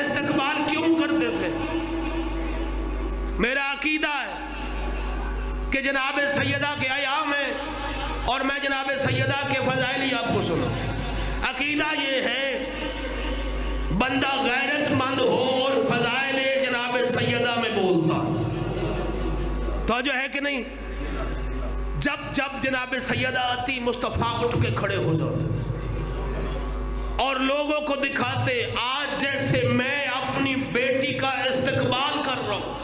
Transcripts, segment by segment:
استقبال کیوں کرتے تھے؟ میرا عقیدہ ہے کہ جناب سیدہ کے ایام ہے اور میں جناب سیدہ کے فضائل ہی آپ کو سنوں۔ عقیدہ یہ ہے بندہ غیرت مند ہو اور فضائل جناب سیدہ میں بولتا، تو جو ہے کہ نہیں، جب جناب سیدہ آتی مصطفیٰ اٹھ کے کھڑے ہو جاتے اور لوگوں کو دکھاتے آج جیسے میں اپنی بیٹی کا استقبال کر رہا ہوں،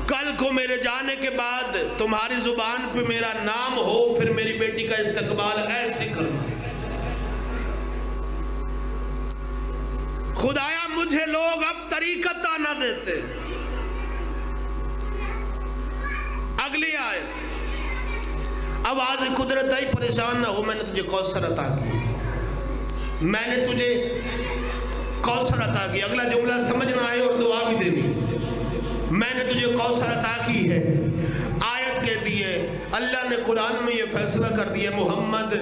کل کو میرے جانے کے بعد تمہاری زبان پہ میرا نام ہو، پھر میری بیٹی کا استقبال ایسے کرنا۔ خدایا مجھے لوگ اب طریقت نہ دیتے۔ اگلی آیت، آواز قدرت آئی پریشان نہ ہو، میں نے تجھے کوثر عطا کی، میں نے تجھے کوثر عطا کی۔ اگلا جملہ سمجھنا ہے اور دعا بھی دینی۔ میں نے تجھے کوثر عطا کی ہے۔ آیت کہتی ہے اللہ نے قرآن میں یہ فیصلہ کر دیا محمد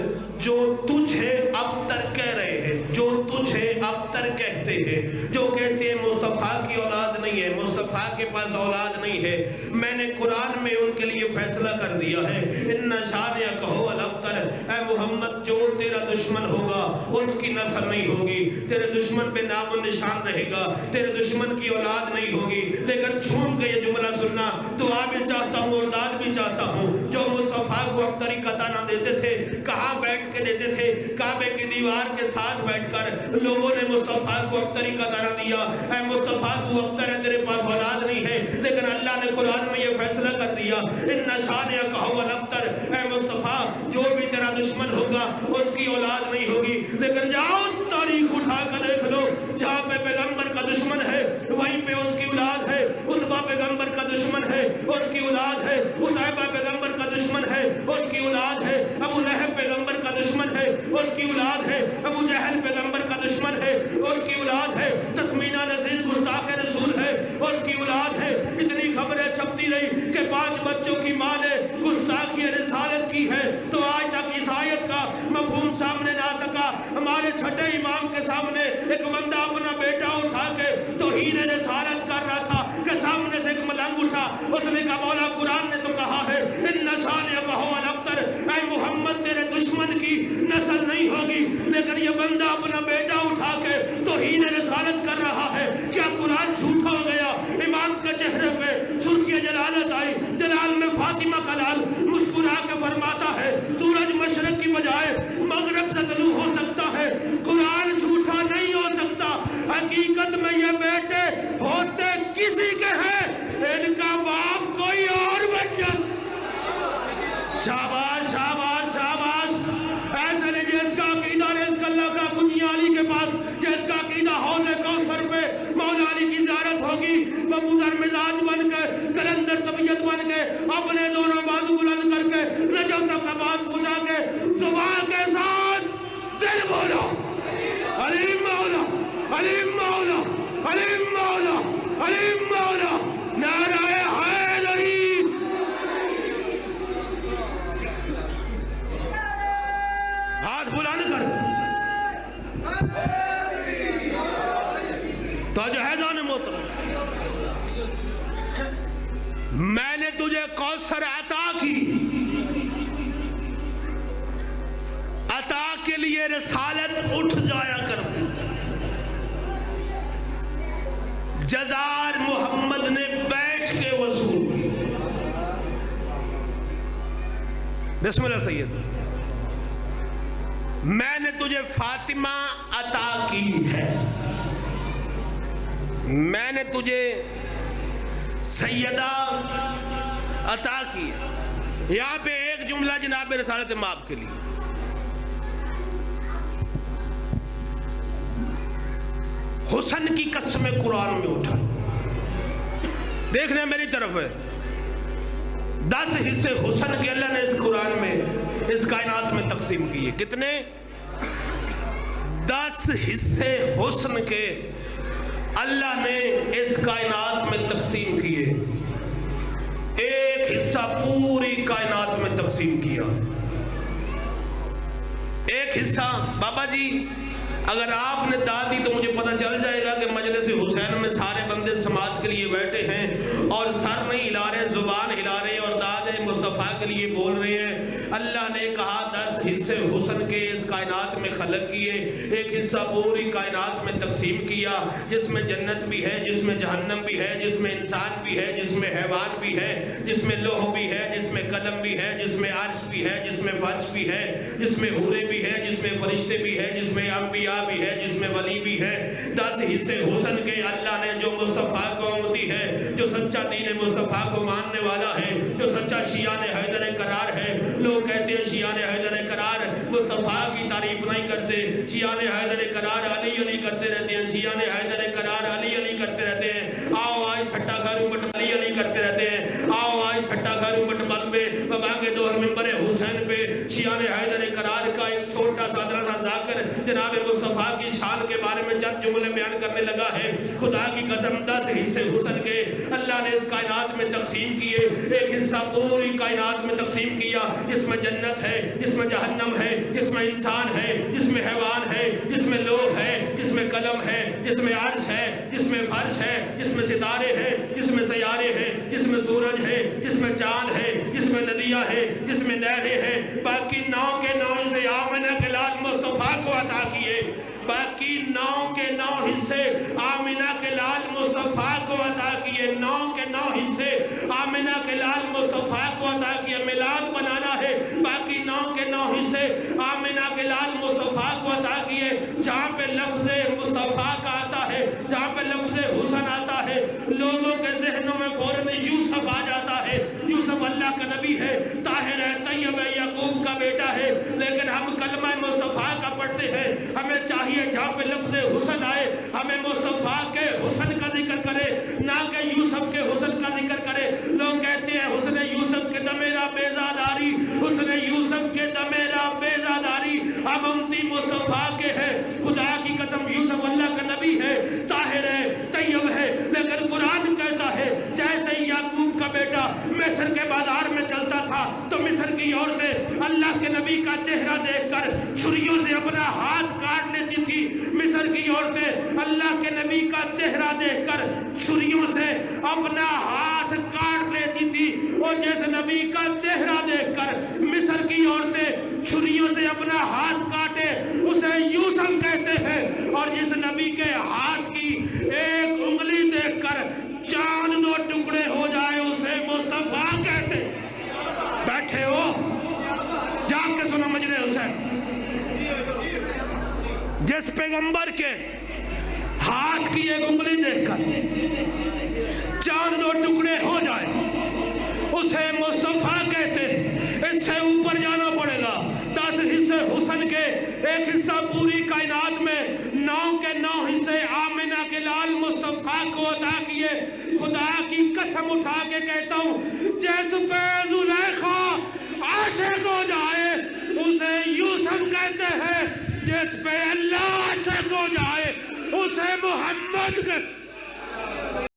جو تجھے ابتر کہہ رہے ہیں، جو تجھے ابتر کہتے ہیں، جو کہتے ہیں مصطفیٰ کی اولاد نہیں ہے، مصطفیٰ کے پاس اولاد نہیں ہے، میں نے قرآن میں ان کے لیے فیصلہ کر دیا ہے ان شانئک هو الابتر، اے محمد جو تیرا دشمن ہوگا اس کی نسل نہیں ہوگی، تیرے دشمن پہ نام و نشان رہے گا، تیرے دشمن کی اولاد نہیں ہوگی۔ لیکن چھوٹ کے یہ جملہ سننا، دعا بھی چاہتا ہوں اور داد بھی چاہتا ہوں۔ جو مصطفیٰ کو اب طریقت نہ دیتے تھے، کہاں بیٹھ کے دیتے تھے؟ کعبے کی دیوار کے ساتھ بیٹھ کر لوگوں نے مصطفیٰ کو اب طریقت نہ دیا، اے مصطفیٰ تو ابتر ہے، تیرے پاس اولاد نہیں ہے، لیکن اللہ نے قرآن میں یہ فیصلہ کر دیا ان شانئک هو الابتر، اے مصطفیٰ جو بھی تیرا دشمن ہوگا اس کی اولاد نہیں ہوگی۔ لیکن جاؤ تاریخ اٹھا کر دیکھ لو، جہاں پہ پیغمبر کا دشمن ہے وہیں پہ اس کی اولاد ہے، عتبہ پیغمبر کا دشمن ہے اس کی اولاد ہے، عتیبہ پیغمبر کا دشمن ہے اس کی اولاد ہے، ابو لہب پیغمبر کا دشمن ہے اس کی اولاد ہے، ابو جہل پیغمبر کا دشمن ہے اس کی اولاد ہے، تسمینہ نذیر گستاخ رسول ہے اس کی اولاد ہے۔ اتنی خبریں چھپتی رہی کہ 5 بچوں کی ماں نے گستاخی رسالت کی ہے، تو آج تک اس آیت کا مفہوم سامنے نہ آ سکا۔ ہمارے چھٹے امام کے سامنے ایک بندہ اپنا بیٹا اٹھا کے توہین رسالت کر رہا تھا کہ سامنے سے ایک ملنگ اٹھا، اس نے کہا مولا قرآن نے تو کہا ہے ان شانئک هو الابتر، اے محمد تیرے دشمن کی نسل نہیں ہوگی، لیکن یہ بندہ اپنا بیٹا اٹھا کے توہین رسالت کر رہا ہے۔ کیا قرآن جھوٹا ہو گیا؟ امام کے چہرے پہ سرخی جلالت آئی، جلال میں فاطمہ کا لال مسکرا کے فرماتا ہے سورج مشرق کی بجائے مغرب سے طلوع ہو سکتا ہے، قرآن جھوٹا نہیں ہو سکتا۔ حقیقت میں یہ بیٹے ہوتے کسی کے ہیں، ان کا باپ کوئی اور بچہ۔ شاباش شاباش شاباش، ایسے نہیں جس کا عقیدہ رزق اللہ کا کنیا علی کے پاس، جس کا عقیدہ حوض کوثر پہ مولا علی کی زیارت ہوگی، وہ بزر مزاج بن کے کلندر طبیعت بن کے اپنے دونوں بازو بلند کر کے نجم تک نماز پہنچا کے زبان کے ساتھ دل بولا علیم مولا علیم مولا علیم مولا علیم مولا نعرہ حیدری۔ ہاتھ بلند کر تو جہیزان محترم، میں نے تجھے کوثر عطا کی، عطا کے لیے رسالت اٹھ جایا کرتی تھی، جزار محمد نے بیٹھ کے وصول کی۔ بسم اللہ سید، میں نے تجھے فاطمہ عطا کی ہے، میں نے تجھے سیدہ عطا کی ہے۔ یہاں پہ ایک جملہ جناب رسالت مآب کے لیے، حسن کی قسم قرآن میں اٹھا، دیکھنے میری طرف ہے، 10 حصے حسن کے اللہ نے اس قرآن میں اس کائنات میں تقسیم کیے۔ کتنے؟ 10 حصے حسن کے اللہ نے اس کائنات میں تقسیم کیے، ایک حصہ پوری کائنات میں تقسیم کیا۔ ایک حصہ بابا جی اگر آپ نے داد دی تو مجھے پتہ چل جائے گا کہ مجلس حسین میں سارے بندے سماعت کے لیے بیٹھے ہیں اور سر نہیں ہلا رہے، زبان ہلا رہے ہیں اور داد مصطفیٰ کے لیے بول رہے ہیں۔ اللہ نے کہا 10 حصے حسن کے اس کائنات میں خلق کیے، ایک حصہ پوری کائنات میں تقسیم کیا، جس میں جنت بھی ہے، جس میں جہنم بھی ہے، جس میں انسان بھی ہے، جس میں حیوان بھی ہے، جس میں لوح بھی ہے، جس میں قلم بھی ہے، جس میں عرش بھی ہے، جس میں فرش بھی ہے، جس میں حوریں بھی ہے، جس میں فرشتے بھی ہے، جس میں انبیاء بھی ہے، جس میں ولی بھی ہے۔ 10 حصے حسن کے اللہ نے جو مصطفیٰ کو امتی ہے، جو سچا دین مصطفیٰ کو ماننے والا ہے، جو سچا شیعان حیدر قرار ہے۔ لوگ کہتے ہیں شیعان حیدر قرار مصطفیٰ کی تعریف نہیں کرتے، شیعان حیدر قرار علی علی کرتے رہتے ہیں، شیعان حیدر قرار علی علی کرتے رہتے ہیں۔ آؤ آج ٹھٹا کھارو بٹ علی علی کرتے رہتے ہیں، آؤ آج ٹھٹا کھارو بٹ مل میں بابا کے دور منبر حسین پہ شیعان حیدر قرار کا ایک چھوٹا صادرہ سا ذاکر جناب مصطفیٰ کی شان کے بارے میں چند جملے بیان کرنے لگا ہے۔ خدا کی قسم 10 حصے حسن کے اللہ نے اس کائنات میں تقسیم کیے، ایک حصہ پوری کائنات میں تقسیم کیا، جس میں جنت ہے، جس میں جہنم ہے، جس میں انسان ہے، جس میں حیوان ہے، جس میں لوح ہے، جس میں قلم ہے، جس میں عرش ہے، جس میں فرش ہے، جس میں ستارے ہیں، جس میں سیارے ہیں، جس میں سورج ہے، جس میں چاند ہے، جس میں ندیاں ہے، جس میں نہریں ہیں۔ باقی 9 کے 9 سے آمنہ کے لال مصطفیٰ کو عطا کیے، باقی 9 کے 9 حصے آمنہ کے لال مصطفیٰ کو عطا کیے، 9 کے 9 حصے آمنہ کے لال مصطفیٰ کو عطا کیے۔ میلاد بنانا ہے، باقی 9 کے 9 حصے آمنہ کے لال مصطفیٰ کو عطا کیے۔ جہاں پہ لفظ مصطفیٰ کا آتا ہے، جہاں پہ لفظ حسن آتا ہے، لوگوں کے ذہنوں میں فوراً یوسف آ جاتا ہے۔ یوسف اللہ کا نبی ہے، طاہر ہے، طیب ہے، یعقوب کا بیٹا ہے، لیکن ہم کلمہ مصطفیٰ کا پڑھتے ہیں۔ ہمیں چاہیے جہاں پہ لفظ حسن آئے ہمیں مصطفیٰ کے حسن کا ذکر کرے، نہ کہ یوسف کے حسن کا ذکر کرے۔ لوگ کہتے ہیں حسن یوسف کے دمیرا بیزاداری، حسن یوسف کے دمیرا بیزاداری، اب امتی مصطفیٰ کے ہے۔ خدا کی قسم یوسف اللہ کا نبی ہے، طاہر ہے، طیب ہے، لیکن قرآن کہتا ہے جیسے یعقوب کا بیٹا مصر کے بازار میں چلتا تھا تو مصر کی عورتیں اللہ کے نبی کا چہرہ دیکھ کر چھریوں سے اپنا ہاتھ کاٹ لیتی تھی۔ مصر کی عورتیں اللہ کے نبی کا چہرہ دیکھ کر چھریوں سے اپنا ہاتھ کاٹ لیتی تھی، اور جیسے نبی کا چہرہ دیکھ کر مصر کی عورتیں چھریوں سے اپنا ہاتھ کاٹے اسے یوسف کہتے ہیں، اور جس نبی کے ہاتھ کی ایک انگلی دیکھ کر چاند 2 ٹکڑے ہو جائے اسے مصطفیٰ کہتے ہیں۔ بیٹھے ہو جا کے سنو مجلس حسین، جس پیغمبر کے ہاتھ کی ایک انگلی دیکھ کر چاند 2 ٹکڑے ہو جائے اسے مصطفیٰ کہتے ہیں۔ اس سے اوپر جانا پڑے گا۔ 10 حصے حسن کے ایک حصہ پوری کائنات میں 9 کے 9 حصے آمنہ کے لال مصطفیٰ کو عطا کیے۔ خدا کی قسم اٹھا کے کہتا ہوں جس پہ زلیخا عاشق ہو جائے اسے یوسف کہتے ہیں، جس پہ اللہ عاشق ہو جائے اسے محمد کہتے ہیں۔